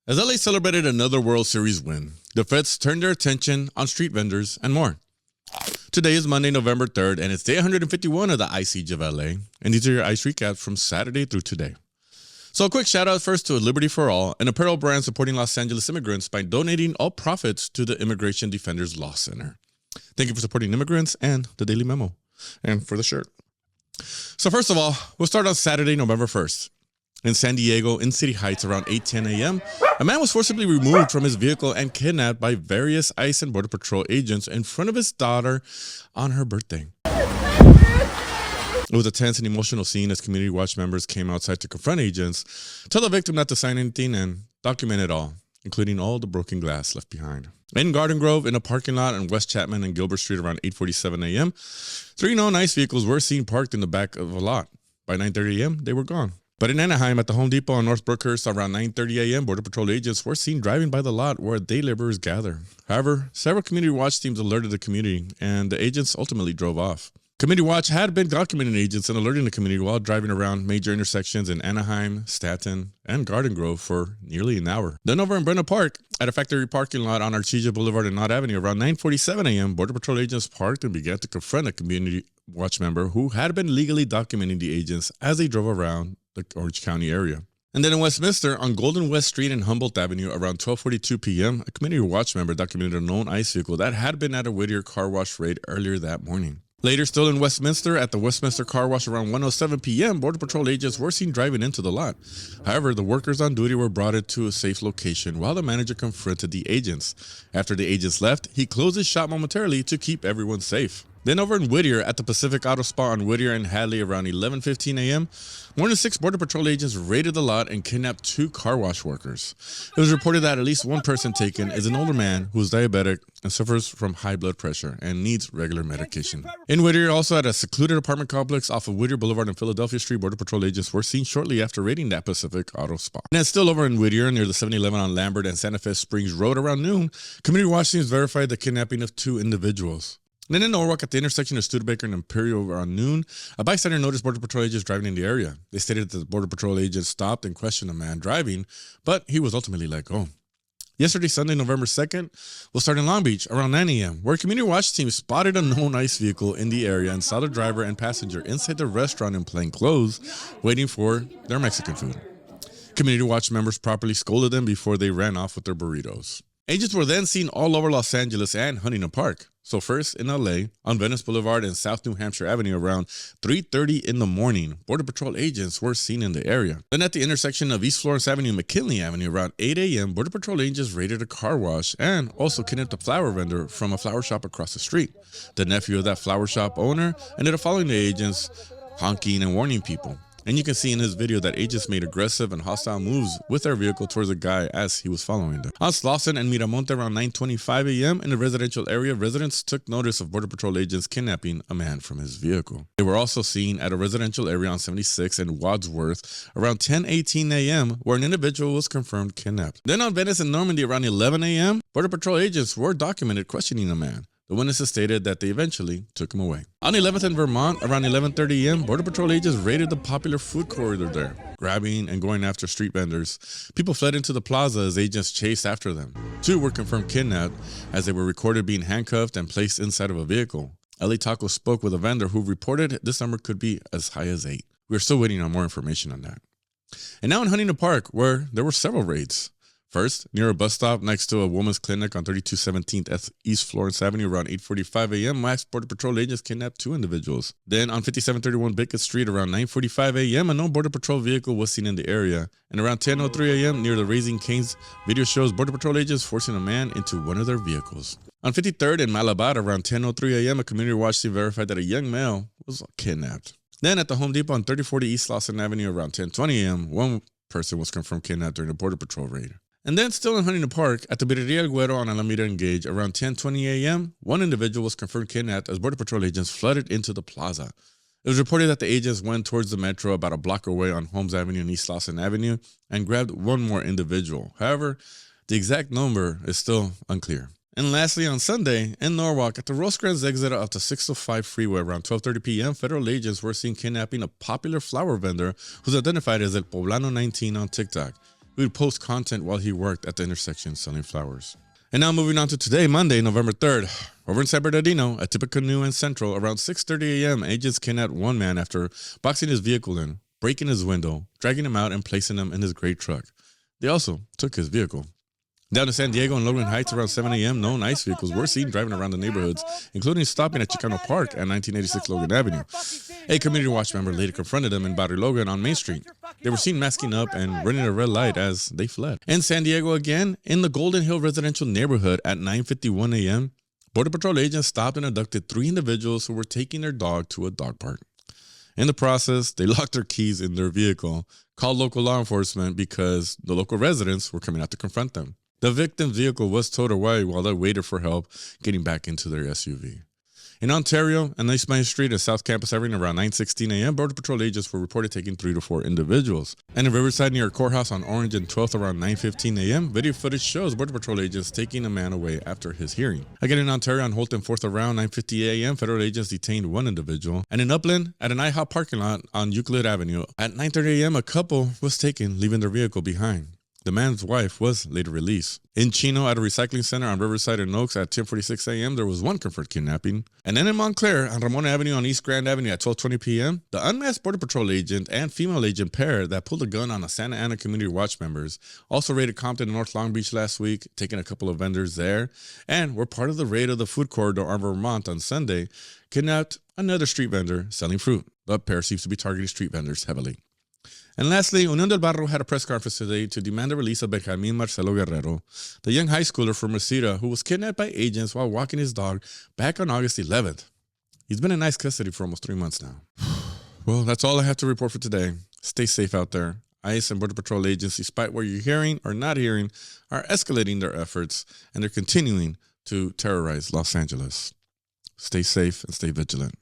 As LA celebrated another World Series win, the feds turned their attention on street vendors and more. Today is Monday, November 3rd, and it's day 151 of the Ice Siege of LA, and these are your ice recaps from Saturday through today. So a quick shout out first to Liberty for All, an apparel brand supporting Los Angeles immigrants by donating all profits to the Immigration Defenders Law Center. Thank you for supporting immigrants and the Daily Memo, and for the shirt. So first of all, we'll start on Saturday, November 1st. In San Diego, in City Heights, around 8:10 a.m., a man was forcibly removed from his vehicle and kidnapped by various ICE and Border Patrol agents in front of his daughter on her birthday. It was a tense and emotional scene as Community Watch members came outside to confront agents, tell the victim not to sign anything, and document it all, including all the broken glass left behind. In Garden Grove, in a parking lot on West Chapman and Gilbert Street around 8:47 a.m., 3 known ICE vehicles were seen parked in the back of a lot. By 9:30 a.m., they were gone. But in Anaheim, at the Home Depot on North Brookhurst, around 9:30 a.m., Border Patrol agents were seen driving by the lot where day laborers gather. However, several Community Watch teams alerted the community, and the agents ultimately drove off. Community Watch had been documenting agents and alerting the community while driving around major intersections in Anaheim, Staten, and Garden Grove for nearly an hour. Then over in Brenna Park, at a factory parking lot on Artesia Boulevard and Knott Avenue, around 9:47 a.m., Border Patrol agents parked and began to confront a Community Watch member who had been legally documenting the agents as they drove around the Orange County area. And then in Westminster, on Golden West Street and Humboldt Avenue, around 12:42 p.m., a Community Watch member documented a known ICE vehicle that had been at a Whittier car wash raid earlier that morning. Later, still in Westminster, at the Westminster car wash around 1:07 p.m., Border Patrol agents were seen driving into the lot. However, the workers on duty were brought into a safe location while the manager confronted the agents. After the agents left, he closed his shop momentarily to keep everyone safe. Then over in Whittier, at the Pacific Auto Spa on Whittier and Hadley around 11:15 a.m., more than 6 Border Patrol agents raided the lot and kidnapped 2 car wash workers. It was reported that at least one person taken is an older man who is diabetic and suffers from high blood pressure and needs regular medication. In Whittier, also at a secluded apartment complex off of Whittier Boulevard and Philadelphia Street, Border Patrol agents were seen shortly after raiding that Pacific Auto Spa. And then still over in Whittier, near the 7-Eleven on Lambert and Santa Fe Springs Road around noon, Community Watch teams verified the kidnapping of 2 individuals. Then in Norwalk, at the intersection of Studebaker and Imperial around noon, a bystander noticed Border Patrol agents driving in the area. They stated that the Border Patrol agents stopped and questioned the man driving, but he was ultimately let go. Yesterday, Sunday, November 2nd, we'll start in Long Beach around 9 a.m., where a Community Watch team spotted a known ICE vehicle in the area and saw the driver and passenger inside the restaurant in plain clothes, waiting for their Mexican food. Community Watch members properly scolded them before they ran off with their burritos. Agents were then seen all over Los Angeles and Huntington Park. So first in LA, on Venice Boulevard and South New Hampshire Avenue around 3:30 in the morning, Border Patrol agents were seen in the area. Then at the intersection of East Florence Avenue and McKinley Avenue around 8 a.m., Border Patrol agents raided a car wash and also kidnapped a flower vendor from a flower shop across the street. The nephew of that flower shop owner ended up following the agents, honking and warning people. And you can see in his video that agents made aggressive and hostile moves with their vehicle towards the guy as he was following them. On Slauson and Miramonte around 9:25 a.m. in a residential area, residents took notice of Border Patrol agents kidnapping a man from his vehicle. They were also seen at a residential area on 76 and Wadsworth around 10:18 a.m. where an individual was confirmed kidnapped. Then on Venice and Normandy around 11 a.m., Border Patrol agents were documented questioning a man. The witnesses stated that they eventually took him away. On 11th and Vermont, around 11:30 a.m., Border Patrol agents raided the popular food corridor there, grabbing and going after street vendors. People fled into the plaza as agents chased after them. 2 were confirmed kidnapped as they were recorded being handcuffed and placed inside of a vehicle. LA Taco spoke with a vendor who reported this number could be as high as 8. We're still waiting on more information on that. And now in Huntington Park, where there were several raids. First, near a bus stop next to a woman's clinic on 3217th East Florence Avenue around 8:45 a.m., Max Border Patrol agents kidnapped 2 individuals. Then on 5731 Beckett Street around 9:45 a.m., a known Border Patrol vehicle was seen in the area. And around 10:03 a.m., near the Raising Cane's video shows Border Patrol agents forcing a man into one of their vehicles. On 53rd and Malabar around 10:03 a.m., a Community Watch team verified that a young male was kidnapped. Then at the Home Depot on 3040 East Lawson Avenue around 10:20 a.m., one person was confirmed kidnapped during the Border Patrol raid. And then still in Huntington Park, at the Birreria El Güero on Alameda and Gage, around 10:20 a.m., one individual was confirmed kidnapped as Border Patrol agents flooded into the plaza. It was reported that the agents went towards the metro about a block away on Holmes Avenue and East Lawson Avenue and grabbed one more individual. However, the exact number is still unclear. And lastly, on Sunday, in Norwalk, at the Rosecrans exit of the 605 freeway around 12:30 p.m., federal agents were seen kidnapping a popular flower vendor who's identified as El Poblano 19 on TikTok. who would post content while he worked at the intersection selling flowers. And now moving on to today, Monday, November 3rd. Over in San Bernardino, at Tippecanoe and Central, around 6:30 a.m., agents kidnapped one man after boxing his vehicle in, breaking his window, dragging him out, and placing him in his gray truck. They also took his vehicle. Down in San Diego and Logan Heights around 7 a.m., known ICE vehicles were seen driving around the neighborhoods, including stopping at Chicano Park at 1986 Logan Avenue. A community watch member later confronted them in Barrio Logan on Main Street. They were seen masking up and running a red light as they fled. In San Diego again, in the Golden Hill residential neighborhood at 9:51 a.m., Border Patrol agents stopped and abducted 3 individuals who were taking their dog to a dog park. In the process, they locked their keys in their vehicle, called local law enforcement because the local residents were coming out to confront them. The victim's vehicle was towed away while they waited for help getting back into their SUV. In Ontario, on East Main Street and South Campus Avenue around 9:16 a.m., Border Patrol agents were reported taking 3 to 4 individuals. And in Riverside near a courthouse on Orange and 12th around 9:15 a.m., video footage shows Border Patrol agents taking a man away after his hearing. Again in Ontario on Holt and 4th around 9:50 a.m., federal agents detained 1 individual. And in Upland, at an IHOP parking lot on Euclid Avenue, at 9:30 a.m., a couple was taken, leaving their vehicle behind. The man's wife was later released. In Chino, at a recycling center on Riverside and Oaks at 10:46 a.m., there was 1 confirmed kidnapping. And then in Montclair, on Ramon Avenue on East Grand Avenue at 12:20 p.m., the unmasked Border Patrol agent and female agent pair that pulled a gun on a Santa Ana Community Watch members also raided Compton and North Long Beach last week, taking a couple of vendors there, and were part of the raid of the food corridor on Vermont on Sunday, kidnapped another street vendor selling fruit. The pair seems to be targeting street vendors heavily. And lastly, Unión del Barrio had a press conference today to demand the release of Benjamin Marcelo Guerrero, the young high schooler from Reseda who was kidnapped by agents while walking his dog back on August 11th. He's been in ICE custody for almost 3 months now. Well, that's all I have to report for today. Stay safe out there. ICE and Border Patrol agents, despite what you're hearing or not hearing, are escalating their efforts, and they're continuing to terrorize Los Angeles. Stay safe and stay vigilant.